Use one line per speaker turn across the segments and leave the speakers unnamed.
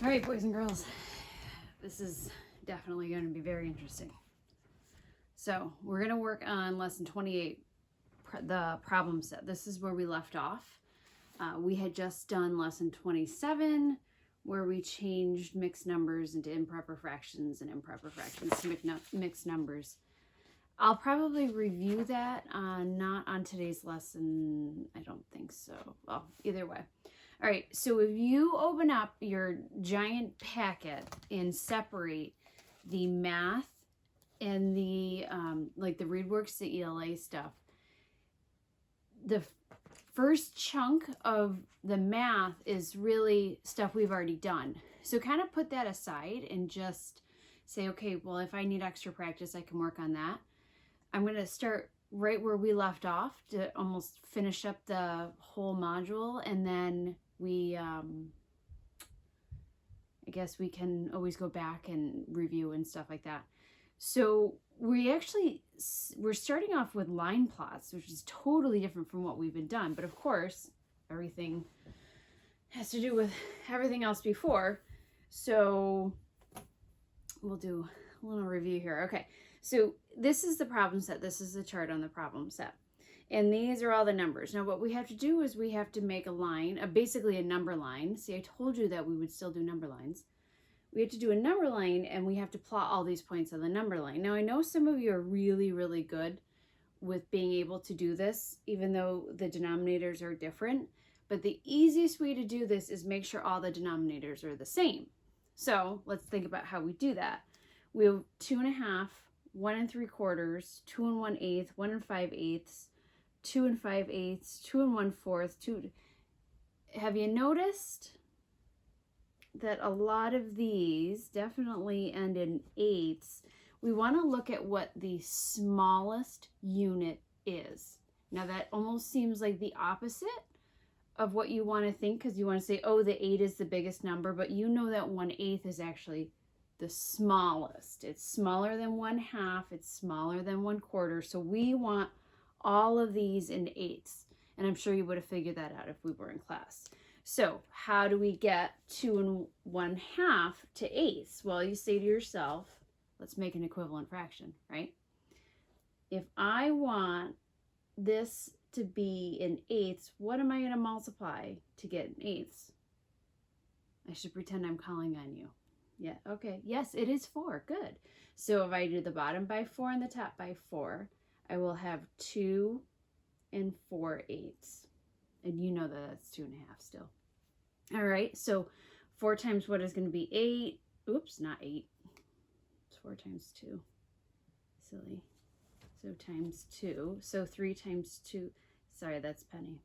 All right, boys and girls, this is definitely going to be very interesting. So we're going to work on lesson 28, the problem set. This is where we left off. We had just done lesson 27, where we changed mixed numbers into improper fractions and improper fractions to mixed numbers. I'll probably review that, not on today's lesson. I don't think so. Well, either way. All right, so if you open up your giant packet and separate the math and the, like the ReadWorks, the ELA stuff, the first chunk of the math is really stuff we've already done. So kind of put that aside and just say, okay, well, if I need extra practice, I can work on that. I'm going to start right where we left off to almost finish up the whole module, and then we, I guess we can always go back and review and stuff like that. So we're starting off with line plots, which is totally different from what we've been done. But of course, everything has to do with everything else before. So we'll do a little review here. Okay, so this is the problem set. This is the chart on the problem set. And these are all the numbers. Now what we have to do is we have to make a line, basically a number line. See, I told you that we would still do number lines. We have to do a number line, and we have to plot all these points on the number line. Now I know some of you are really, really good with being able to do this, even though the denominators are different. But the easiest way to do this is make sure all the denominators are the same. So let's think about how we do that. We have 2 1/2, 1 3/4, 2 1/8, 1 5/8, 2 5/8, 2 1/4, 2. Have you noticed that a lot of these definitely end in eighths? We want to look at what the smallest unit is. Now that almost seems like the opposite of what you want to think, because you want to say, oh, the 8 is the biggest number, but you know that 1/8 is actually the smallest. It's smaller than 1/2, it's smaller than 1/4. So we want all of these in eighths. And I'm sure you would have figured that out if we were in class. So how do we get 2 1/2 to eighths? Well, you say to yourself, let's make an equivalent fraction, right? If I want this to be in eighths, what am I going to multiply to get in eighths? I should pretend I'm calling on you. Yeah, okay. Yes, it is 4. Good. So if I do the bottom by 4 and the top by 4, I will have 2 4/8. And you know that that's 2 1/2 still. All right, so 4 times what is going to be 8? Oops, not 8. It's 4 times 2. Silly. So times 2. So 3 times 2. Sorry, that's penny.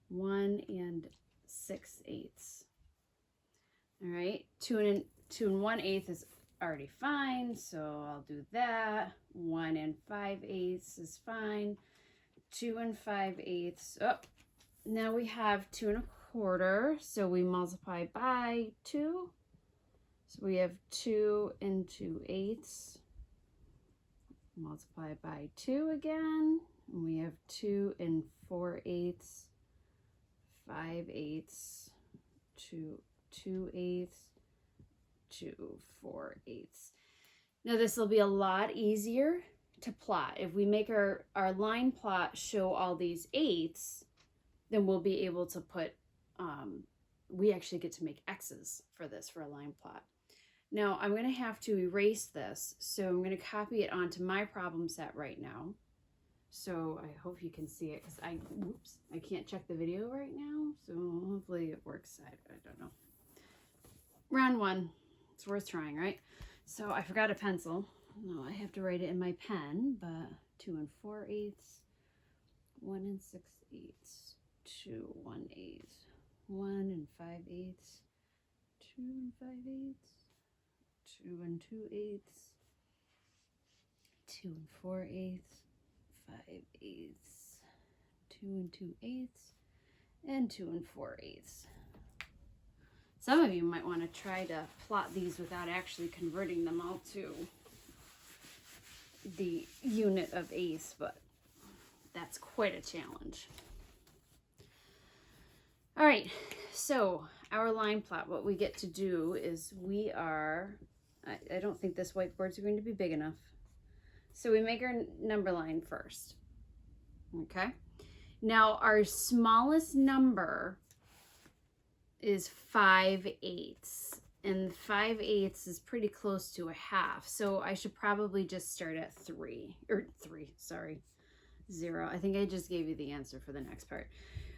1 6/8. All right, 2 1/8 is already fine, so I'll do that. 1 5/8 is fine. 2 5/8. Oh, now we have 2 1/4, so we multiply by 2. So we have 2 2/8. Multiply by 2 again, and we have 2 4/8, 5/8, 2 2/8, 2 4/8. Now this will be a lot easier to plot. If we make our line plot show all these eighths, then we'll be able to put, we actually get to make X's for this, for a line plot. Now I'm going to have to erase this, so I'm going to copy it onto my problem set right now. So I hope you can see it, because I can't check the video right now, so hopefully it works. I don't know. Round 1. It's worth trying, right? So I forgot a pencil. No, I have to write it in my pen, but 2 4/8, 1 6/8, 2 1/8, 1 5/8, 2 5/8, 2 2/8, 2 4/8, 5/8, 2 2/8, and 2 4/8. Some of you might want to try to plot these without actually converting them all to the unit of eighths, but that's quite a challenge. All right, so our line plot, what we get to do is we are, I don't think this whiteboard's going to be big enough. So we make our number line first. Okay. Now our smallest number is 5/8. And 5/8 is pretty close to a half. So I should probably just start at 0. I think I just gave you the answer for the next part.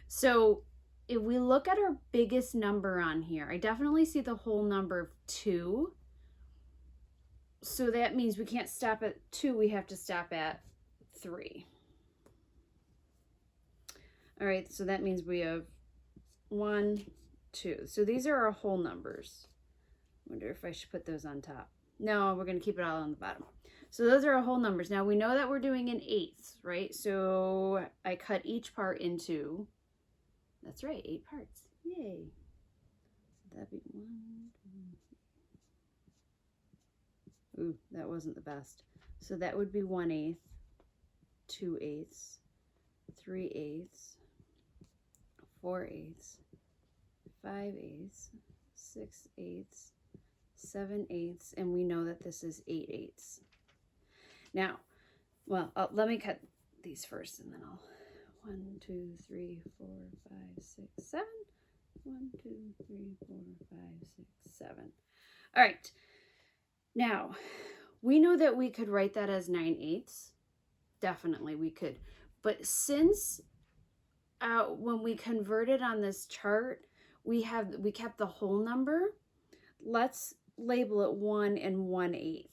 So if we look at our biggest number on here, I definitely see the whole number of 2. So that means we can't stop at 2, we have to stop at 3. All right, so that means we have 1, 2. So these are our whole numbers. I wonder if I should put those on top. No, we're going to keep it all on the bottom. So those are our whole numbers. Now we know that we're doing in eighths, right? So I cut each part into, that's right, 8 parts. Yay. So that'd be 1, 2. Ooh, that wasn't the best. So that would be 1/8, 2/8, 3/8, 4/8, 5/8, 6/8, 7/8, and we know that this is 8/8. Now, well, let me cut these first, and then I'll 1, 2, 3, 4, 5, 6, 7. 1, 2, 3, 4, 5, 6, 7. All right. Now, we know that we could write that as 9/8. Definitely, we could. But since when we converted on this chart, we kept the whole number. Let's label it 1 1/8.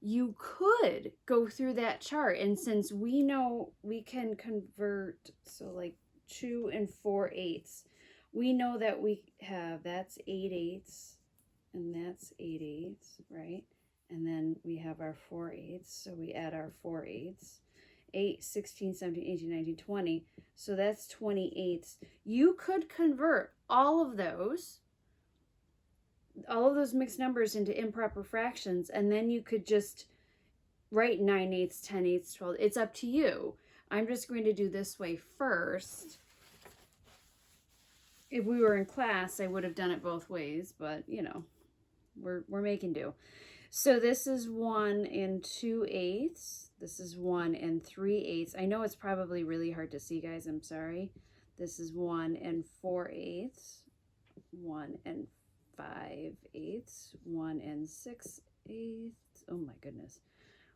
You could go through that chart, and since we know we can convert, so like 2 4/8, we know that we have, that's 8/8, and that's 8/8, right? And then we have our 4/8, so we add our 4/8. 8, 16, 17, 18, 19, 20. So that's 28. You could convert all of those mixed numbers into improper fractions, and then you could just write 9/8, 10/8, 12. It's up to you. I'm just going to do this way first. If we were in class, I would have done it both ways, but you know, we're making do. So this is 1 2/8. This is 1 3/8. I know it's probably really hard to see, guys. I'm sorry. This is 1 4/8. 1 5/8. 1 6/8. Oh my goodness.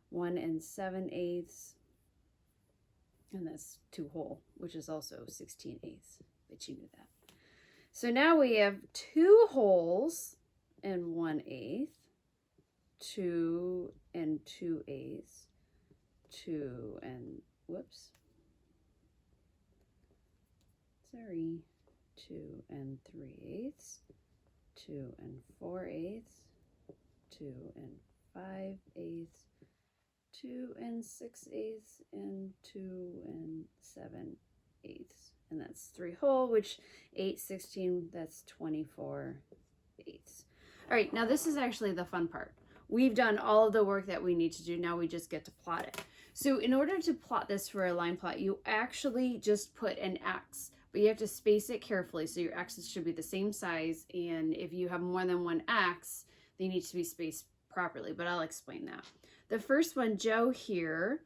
1 7/8. And that's 2 whole, which is also 16/8. But you knew that. So now we have 2 wholes and 1/8. 2 2/8, 2 whoops, sorry, 2 3/8, 2 4/8, 2 5/8, 2 6/8, and 2 7/8, and that's 3 whole, which 8, 16, that's 24/8. All right, now this is actually the fun part. We've done all of the work that we need to do. Now we just get to plot it. So in order to plot this for a line plot, you actually just put an X, but you have to space it carefully. So your X's should be the same size. And if you have more than one X, they need to be spaced properly, but I'll explain that. The first one, Joe here,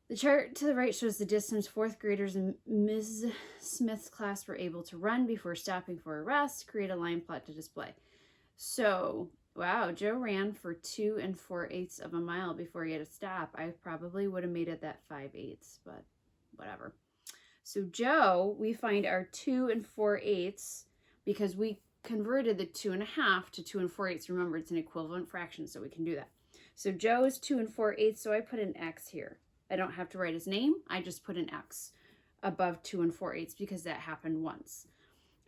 the chart to the right shows the distance 4th graders in Ms. Smith's class were able to run before stopping for a rest. Create a line plot to display. So, wow, Joe ran for 2 4/8 of a mile before he had to stop. I probably would have made it that 5/8, but whatever. So Joe, we find our 2 4/8 because we converted the 2 1/2 to 2 4/8. Remember, it's an equivalent fraction, so we can do that. So Joe is 2 4/8, so I put an X here. I don't have to write his name. I just put an X above 2 4/8 because that happened once.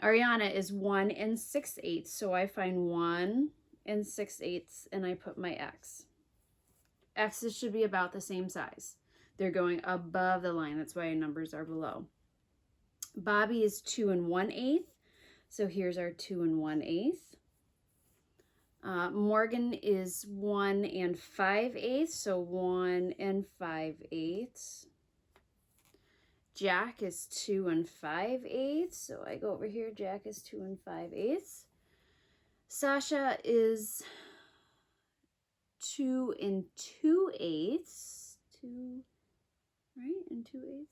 Ariana is 1 6/8, so I find 1 6/8 and I put my X. X's should be about the same size. They're going above the line. That's why our numbers are below. Bobby is 2 1/8, so here's our 2 1/8. Morgan is 1 5/8, so 1 5/8. Jack is 2 5/8. So I go over here. Jack is 2 5/8. Sasha is 2 2/8. 2, right? And 2/8.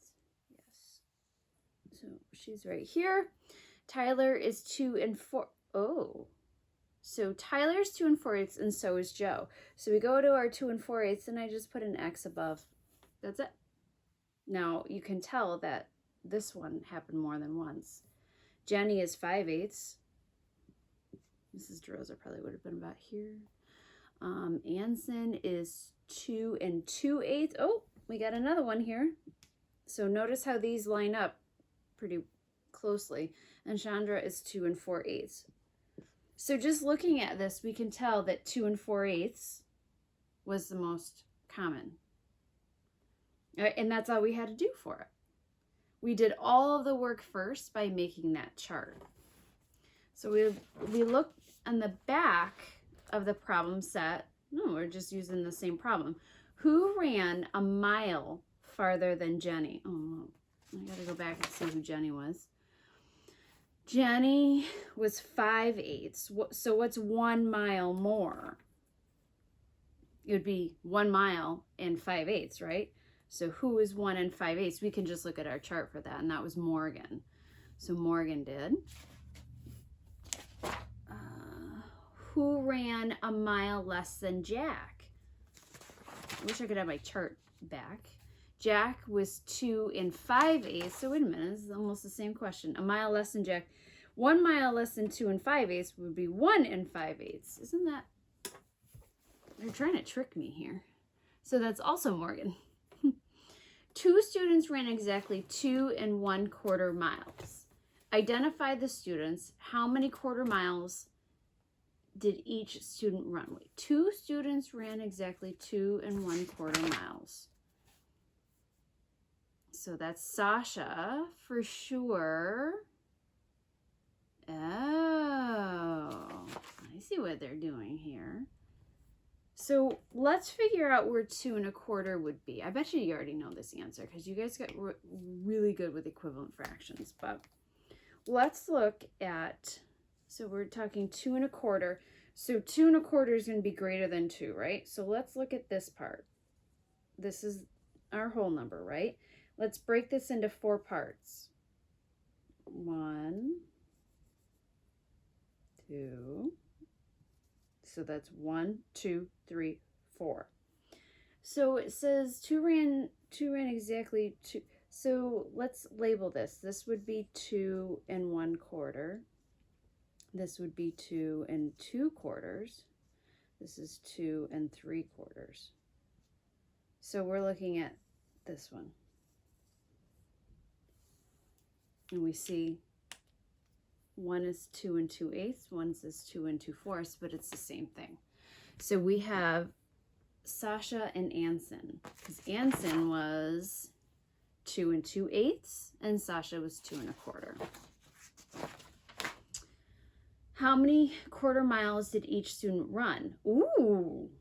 Yes. So she's right here. Tyler is 2 4. Oh. So Tyler's 2 4/8, and so is Joe. So we go to our 2 4/8, and I just put an X above. That's it. Now you can tell that this one happened more than once. Jenny is 5/8. Mrs. DeRosa probably would have been about here. Anson is 2 2/8. Oh, we got another one here. So notice how these line up pretty closely. And Chandra is 2 4/8. So just looking at this, we can tell that 2 4/8 was the most common. And that's all we had to do for it. We did all of the work first by making that chart. So we look on the back of the problem set. No, we're just using the same problem. Who ran a mile farther than Jenny? Oh, I gotta go back and see who Jenny was. Jenny was 5/8. So what's 1 mile more? It would be 1 mile and 5/8, right? So who is 1 5/8? We can just look at our chart for that, and that was Morgan. So Morgan did. Who ran a mile less than Jack? I wish I could have my chart back. Jack was 2 5/8. So wait a minute, this is almost the same question. A mile less than Jack. 1 mile less than 2 5/8 would be 1 5/8. Isn't that? They're trying to trick me here. So that's also Morgan. 2 students ran exactly 2 1/4 miles. Identify the students. How many quarter miles did each student run? Wait, 2 students ran exactly 2 1/4 miles. So that's Sasha for sure. Oh, I see what they're doing here. So let's figure out where 2 1/4 would be. I bet you already know this answer because you guys got really good with equivalent fractions. But let's look at, so we're talking 2 1/4. So 2 1/4 is going to be greater than 2, right? So let's look at this part. This is our whole number, right? Let's break this into 4 parts. 1, 2. So that's 1, 2, 3, 4. So it says 2 ran exactly 2. So let's label this. This would be 2 1/4. This would be 2 2/4. This is 2 3/4. So we're looking at this one. And we see one is 2 2/8, one is 2 2/4, but it's the same thing. So we have Sasha and Anson, because Anson was 2 2/8 and Sasha was 2 1/4. How many quarter miles did each student run? Ooh,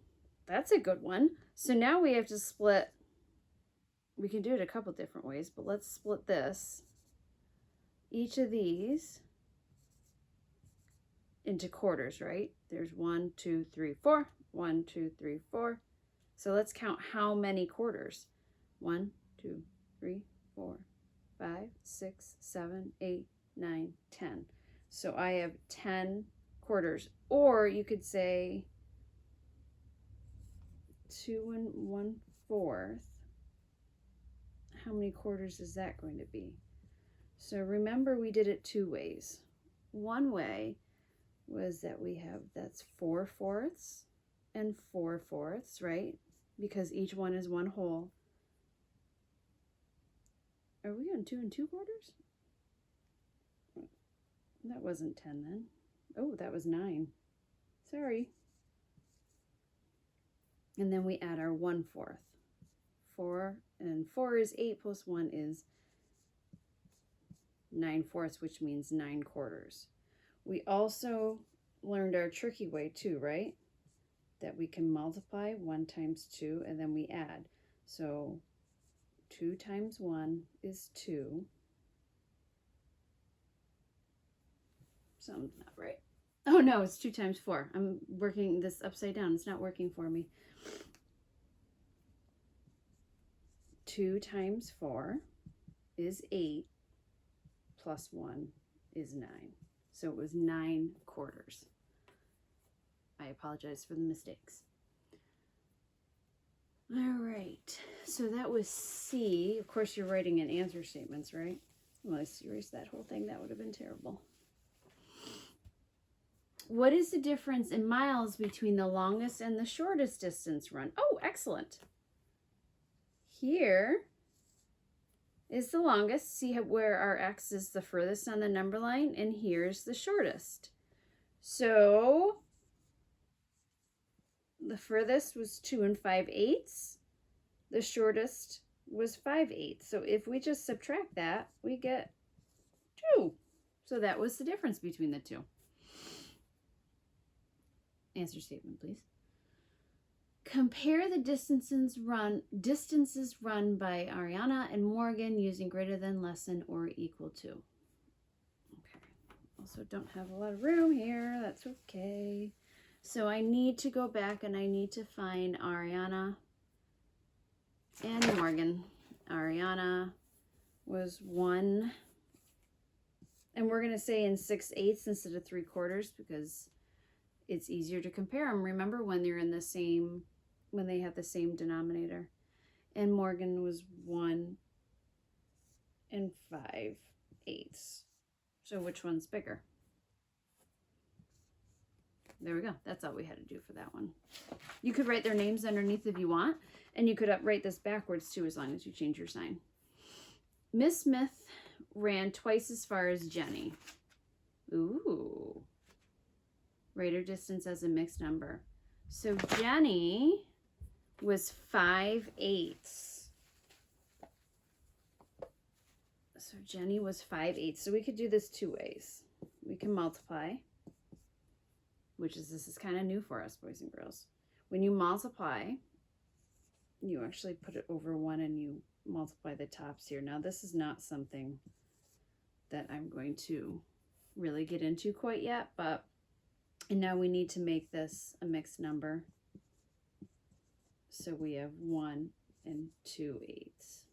that's a good one. So now we have to split. We can do it a couple different ways, but let's split this. Each of these into quarters, right? There's 1, 2, 3, 4. 1, 2, 3, 4. So let's count how many quarters. 1, 2, 3, 4, 5, 6, 7, 8, 9, 10. So I have 10 quarters. Or you could say 2 1/4. How many quarters is that going to be? So remember, we did it 2 ways. One way was that we have, that's 4/4 and 4/4, right? Because each one is one whole. Are we on 2 2/4? That wasn't 10 then. Oh, that was 9. Sorry. And then we add our 1/4. 4 and 4 is 8 plus 1 is 9/4, which means 9 quarters. We also learned our tricky way too, right? That we can multiply 1 times 2 and then we add. So 2 times 1 is 2. Something's not right. Oh no, it's 2 times 4. I'm working this upside down. It's not working for me. 2 times 4 is 8, plus 1 is 9. So it was 9 quarters. I apologize for the mistakes. All right, so that was C. Of course, you're writing in answer statements, right? Well, let's erase that whole thing. That would have been terrible. What is the difference in miles between the longest and the shortest distance run? Oh, excellent. Here is the longest. See where our X is the furthest on the number line, and here's the shortest. So the furthest was 2 5/8. The shortest was 5/8. So if we just subtract that, we get 2. So that was the difference between the two. Answer statement, please. Compare the distances run by Ariana and Morgan using greater than, less than, or equal to. Okay. Also don't have a lot of room here. That's okay. So I need to go back and I need to find Ariana and Morgan. Ariana was 1, and we're going to say in 6/8 instead of 3/4 because it's easier to compare them. Remember when they're in the same, when they have the same denominator. And Morgan was 1 5/8. So which one's bigger? There we go. That's all we had to do for that one. You could write their names underneath if you want, and you could write this backwards too as long as you change your sign. Miss Smith ran twice as far as Jenny. Ooh. Rate her distance as a mixed number. So Jenny was 5/8. So Jenny was 5/8. So we could do this 2 ways. We can multiply, this is kind of new for us, boys and girls. When you multiply, you actually put it over 1 and you multiply the tops here. Now this is not something that I'm going to really get into quite yet, and now we need to make this a mixed number. So we have 1 2/8.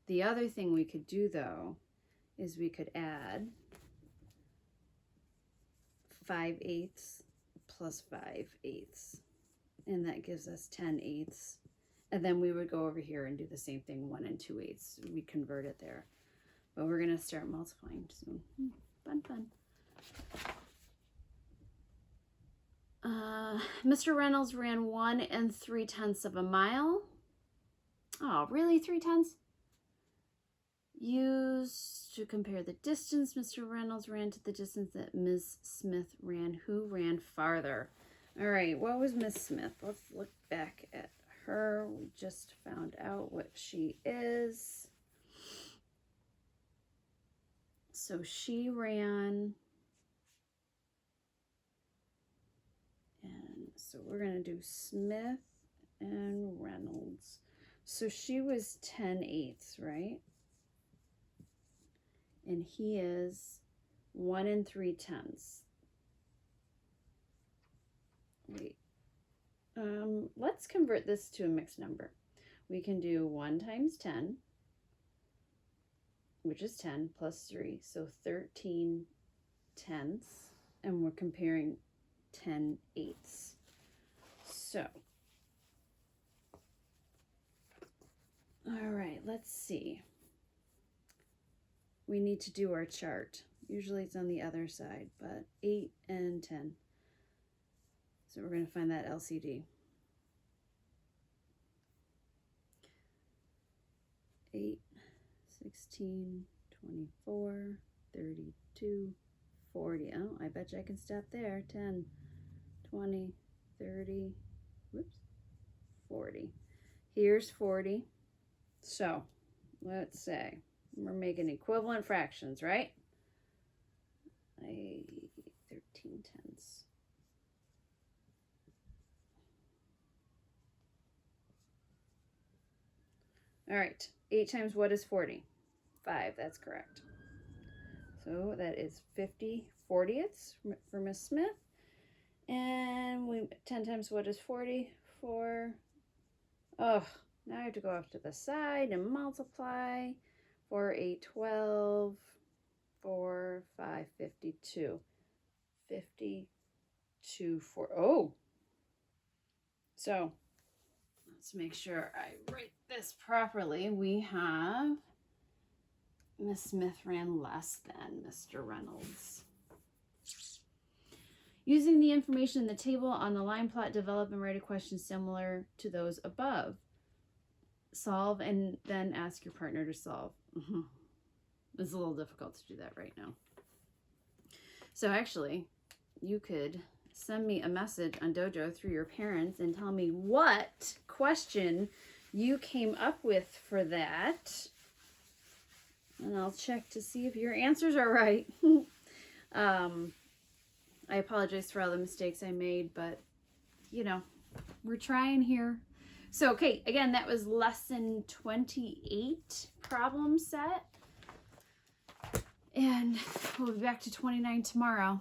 The other thing we could do though is we could add 5/8 plus 5/8, and that gives us 10/8. And then we would go over here and do the same thing, 1 2/8. We convert it there, but we're going to start multiplying soon. Fun. Mr. Reynolds ran 1 3/10 of a mile. Oh, really? 3/10? Used to compare the distance Mr. Reynolds ran to the distance that Ms. Smith ran. Who ran farther? All right, what was Ms. Smith? Let's look back at her. We just found out what she is. So she ran, and so we're going to do Smith and Reynolds. So she was 10/8, right? And he is 1 3/10. Wait, let's convert this to a mixed number. We can do 1 times 10, which is 10, plus 3, so 13/10, and we're comparing 10/8. So, all right, let's see. We need to do our chart. Usually it's on the other side, but 8 and 10. So we're going to find that LCD. 8, 16, 24, 32, 40. Oh, I bet you I can stop there. 10, 20, 30, whoops, 40. Here's 40. So let's say we're making equivalent fractions, right? 13/10. All right. 8 times what is 40? 5. That's correct. So that is 50/40ths for Miss Smith. And 10 times what is 40? 4. Oh, now I have to go off to the side and multiply. 4, 8, 12. 4, 5, 52. 52, 4. Oh! So, let's make sure I write this properly. We have Miss Smith ran less than Mr. Reynolds. Using the information in the table on the line plot, develop and write a question similar to those above. Solve and then ask your partner to solve. It's a little difficult to do that right now. So actually, you could send me a message on Dojo through your parents and tell me what question you came up with for that. And I'll check to see if your answers are right. I apologize for all the mistakes I made, but, you know, we're trying here. So, okay, again, that was lesson 28 problem set. And we'll be back to 29 tomorrow.